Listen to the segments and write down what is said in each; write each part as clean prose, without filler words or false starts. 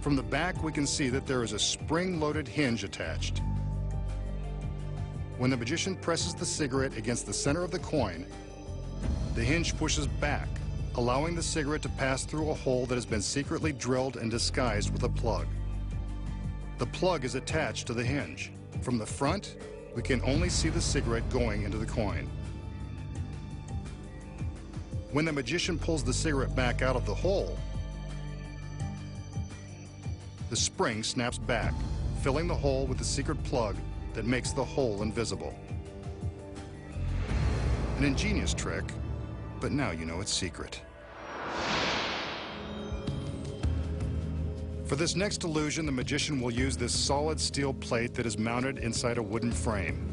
From the back, we can see that there is a spring-loaded hinge attached. When the magician presses the cigarette against the center of the coin, the hinge pushes back, allowing the cigarette to pass through a hole that has been secretly drilled and disguised with a plug. The plug is attached to the hinge. From the front, we can only see the cigarette going into the coin. When the magician pulls the cigarette back out of the hole, the spring snaps back, filling the hole with the secret plug that makes the hole invisible. An ingenious trick, but now you know its secret. For this next illusion, the magician will use this solid steel plate that is mounted inside a wooden frame.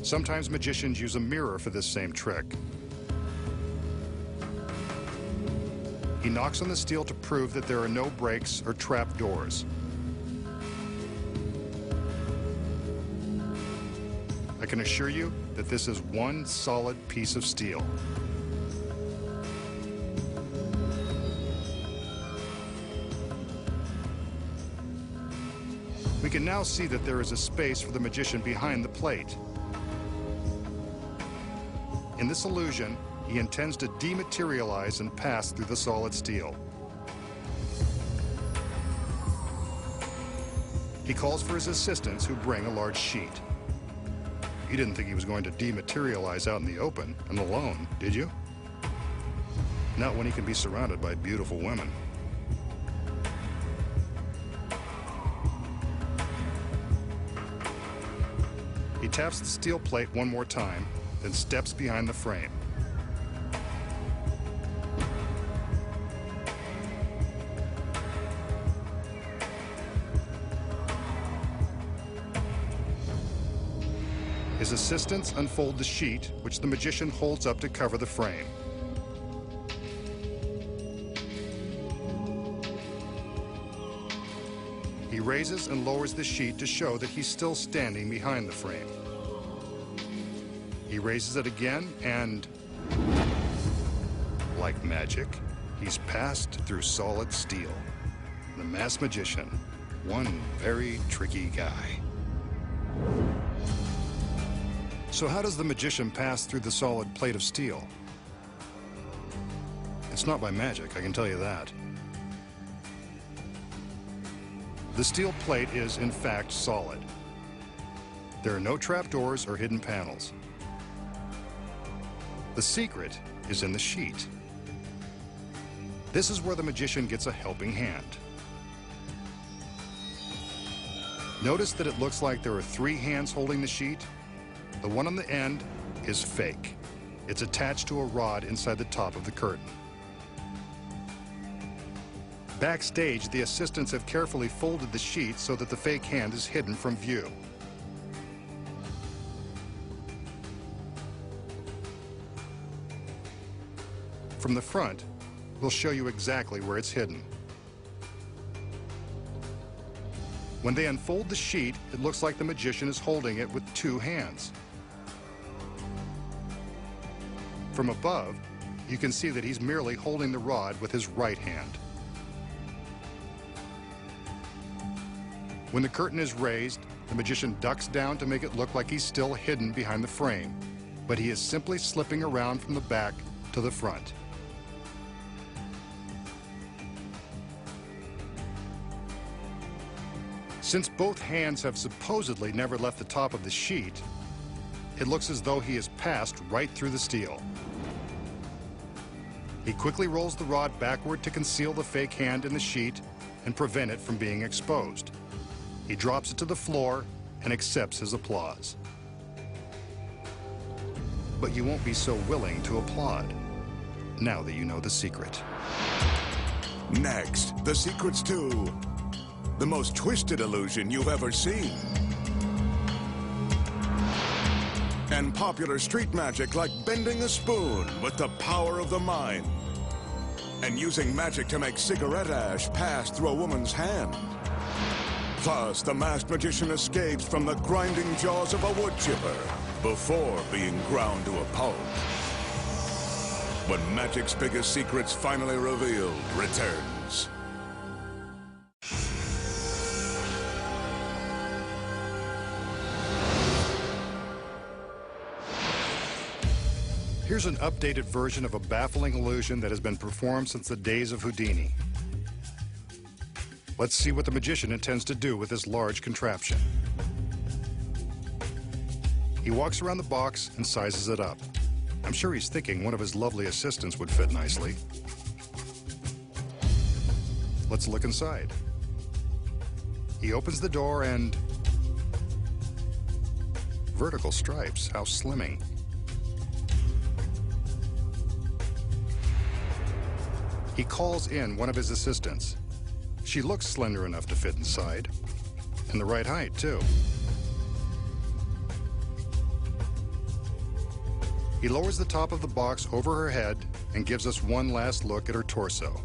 Sometimes magicians use a mirror for this same trick. He knocks on the steel to prove that there are no breaks or trap doors. I can assure you that this is one solid piece of steel. We can now see that there is a space for the magician behind the plate. In this illusion, he intends to dematerialize and pass through the solid steel. He calls for his assistants, who bring a large sheet. You didn't think he was going to dematerialize out in the open and alone, did you? Not when he can be surrounded by beautiful women. He taps the steel plate one more time, then steps behind the frame. His assistants unfold the sheet, which the magician holds up to cover the frame. He raises and lowers the sheet to show that he's still standing behind the frame. He raises it again and, like magic, he's passed through solid steel. The masked magician, one very tricky guy. So how does the magician pass through the solid plate of steel? It's not by magic, I can tell you that. The steel plate is, in fact, solid. There are no trapdoors or hidden panels. The secret is in the sheet. This is where the magician gets a helping hand. Notice that it looks like there are 3 hands holding the sheet. The one on the end is fake. It's attached to a rod inside the top of the curtain. Backstage, the assistants have carefully folded the sheet so that the fake hand is hidden from view. From the front, we'll show you exactly where it's hidden. When they unfold the sheet, it looks like the magician is holding it with 2 hands. From above, you can see that he's merely holding the rod with his right hand. When the curtain is raised, the magician ducks down to make it look like he's still hidden behind the frame, but he is simply slipping around from the back to the front. Since both hands have supposedly never left the top of the sheet, it looks as though he has passed right through the steel. He quickly rolls the rod backward to conceal the fake hand in the sheet and prevent it from being exposed. He drops it to the floor and accepts his applause. But you won't be so willing to applaud now that you know the secret. Next, the secrets to the most twisted illusion you've ever seen. And popular street magic like bending a spoon with the power of the mind. And using magic to make cigarette ash pass through a woman's hand. Plus, the masked magician escapes from the grinding jaws of a wood chipper before being ground to a pulp. When magic's biggest secrets finally revealed returns Here's an updated version of a baffling illusion that has been performed since the days of Houdini. Let's see what the magician intends to do with this large contraption. He walks around the box and sizes it up. I'm sure he's thinking one of his lovely assistants would fit nicely. Let's look inside. He opens the door and... vertical stripes, how slimming. He calls in one of his assistants. She looks slender enough to fit inside, and the right height, too. He lowers the top of the box over her head and gives us one last look at her torso.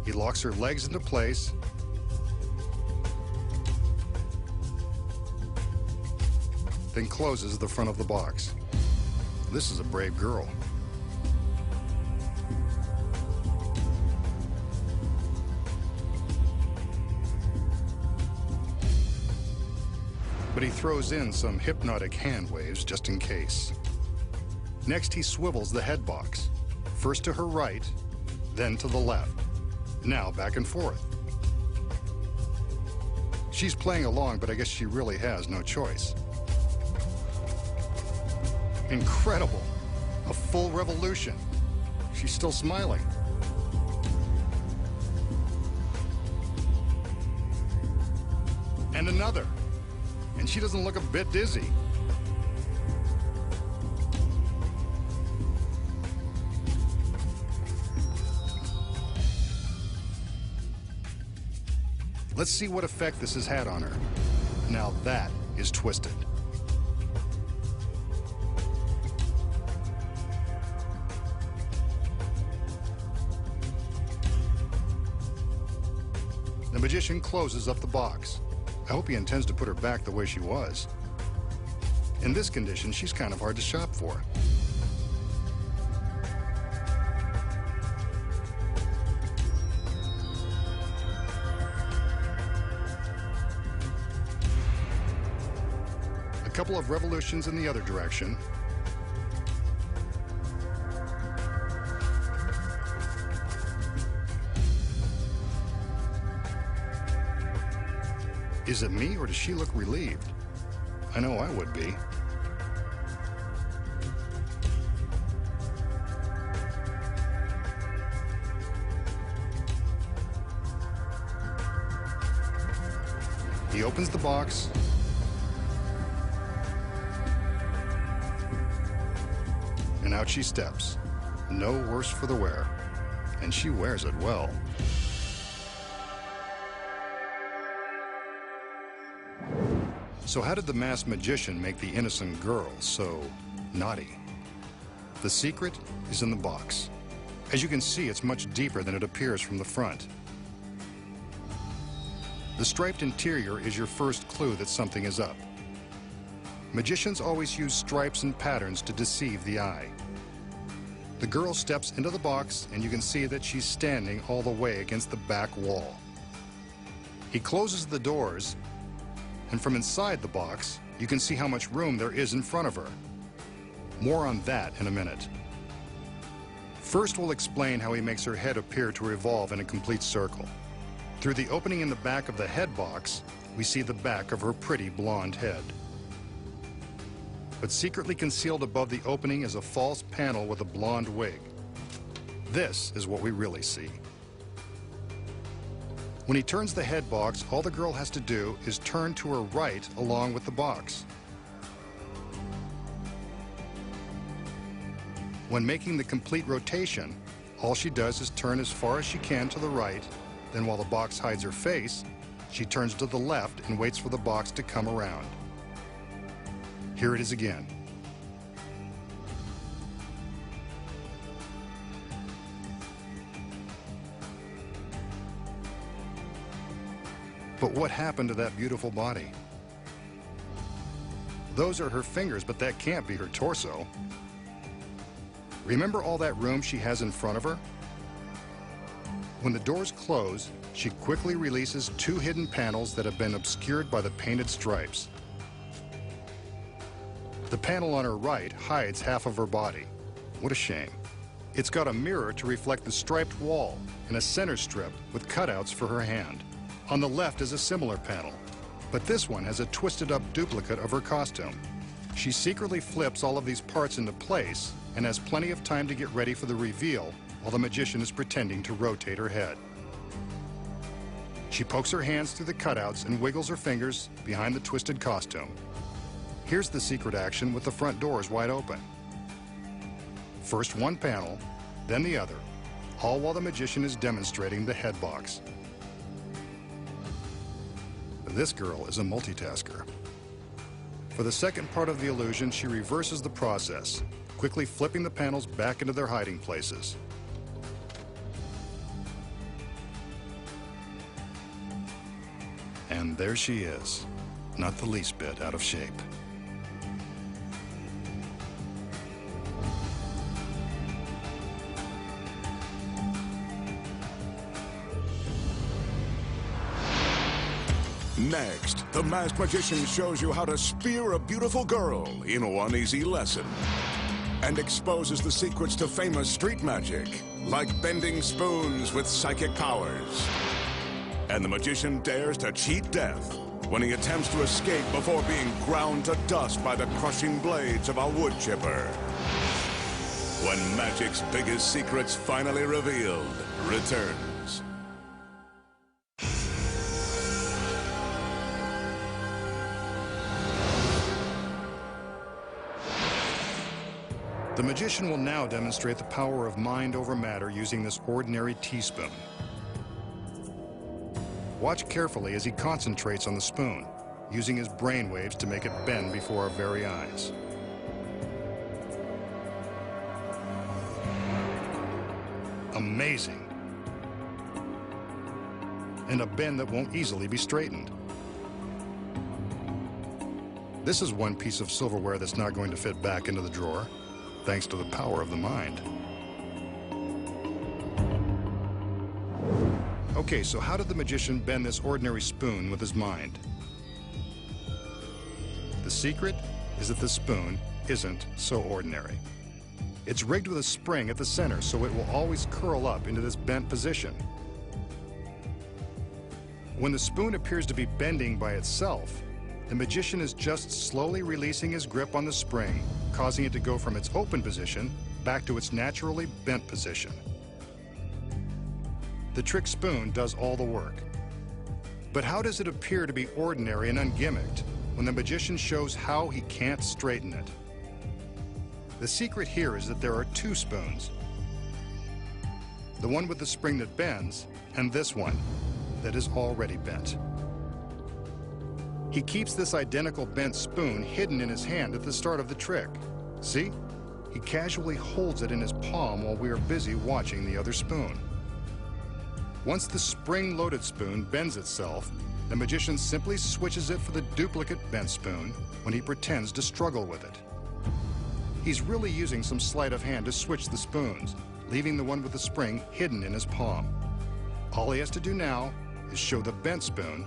He locks her legs into place, then closes the front of the box. This is a brave girl. But he throws in some hypnotic hand waves just in case. Next, he swivels the head box, first to her right, then to the left. Now back and forth. She's playing along, but I guess she really has no choice. Incredible. A full revolution. She's still smiling. And another. And she doesn't look a bit dizzy. Let's see what effect this has had on her. Now that is twisted. The magician closes up the box. I hope he intends to put her back the way she was. In this condition, she's kind of hard to shop for. A couple of revolutions in the other direction. Is it me, or does she look relieved? I know I would be. He opens the box. And out she steps. No worse for the wear. And she wears it well. So how did the masked magician make the innocent girl so naughty? The secret is in the box. As you can see, it's much deeper than it appears from the front. The striped interior is your first clue that something is up. Magicians always use stripes and patterns to deceive the eye. The girl steps into the box, and you can see that she's standing all the way against the back wall. He closes the doors, and from inside the box, you can see how much room there is in front of her. More on that in a minute. First, we'll explain how he makes her head appear to revolve in a complete circle. Through the opening in the back of the head box, we see the back of her pretty blonde head. But secretly concealed above the opening is a false panel with a blonde wig. This is what we really see. When he turns the head box, all the girl has to do is turn to her right along with the box. When making the complete rotation, all she does is turn as far as she can to the right, then while the box hides her face, she turns to the left and waits for the box to come around. Here it is again. But what happened to that beautiful body? Those are her fingers, but that can't be her torso. Remember all that room she has in front of her? When the doors close, she quickly releases two hidden panels that have been obscured by the painted stripes. The panel on her right hides half of her body. What a shame. It's got a mirror to reflect the striped wall and a center strip with cutouts for her hand. On the left is a similar panel, but this one has a twisted up duplicate of her costume. She secretly flips all of these parts into place and has plenty of time to get ready for the reveal while the magician is pretending to rotate her head. She pokes her hands through the cutouts and wiggles her fingers behind the twisted costume. Here's the secret action with the front doors wide open. First one panel, then the other, all while the magician is demonstrating the head box. This girl is a multitasker. For the second part of the illusion, she reverses the process, quickly flipping the panels back into their hiding places. And there she is, not the least bit out of shape. Next, the masked magician shows you how to spear a beautiful girl in one easy lesson and exposes the secrets to famous street magic, like bending spoons with psychic powers. And the magician dares to cheat death when he attempts to escape before being ground to dust by the crushing blades of a wood chipper. When magic's biggest secrets finally revealed returns. The magician will now demonstrate the power of mind over matter using this ordinary teaspoon. Watch carefully as he concentrates on the spoon, using his brain waves to make it bend before our very eyes. Amazing. And a bend that won't easily be straightened. This is one piece of silverware that's not going to fit back into the drawer, thanks to the power of the mind. Okay, so how did the magician bend this ordinary spoon with his mind? The secret is that the spoon isn't so ordinary. It's rigged with a spring at the center, so it will always curl up into this bent position. When the spoon appears to be bending by itself, the magician is just slowly releasing his grip on the spring, causing it to go from its open position back to its naturally bent position. The trick spoon does all the work. But how does it appear to be ordinary and ungimmicked when the magician shows how he can't straighten it? The secret here is that there are two spoons. The one with the spring that bends, and this one that is already bent. He keeps this identical bent spoon hidden in his hand at the start of the trick. See? He casually holds it in his palm while we are busy watching the other spoon. Once the spring-loaded spoon bends itself, the magician simply switches it for the duplicate bent spoon when he pretends to struggle with it. He's really using some sleight of hand to switch the spoons, leaving the one with the spring hidden in his palm. All he has to do now is show the bent spoon,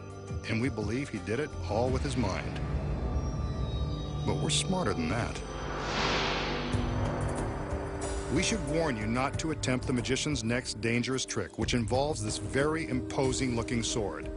and we believe he did it all with his mind. But we're smarter than that. We should warn you not to attempt the magician's next dangerous trick, which involves this very imposing-looking sword.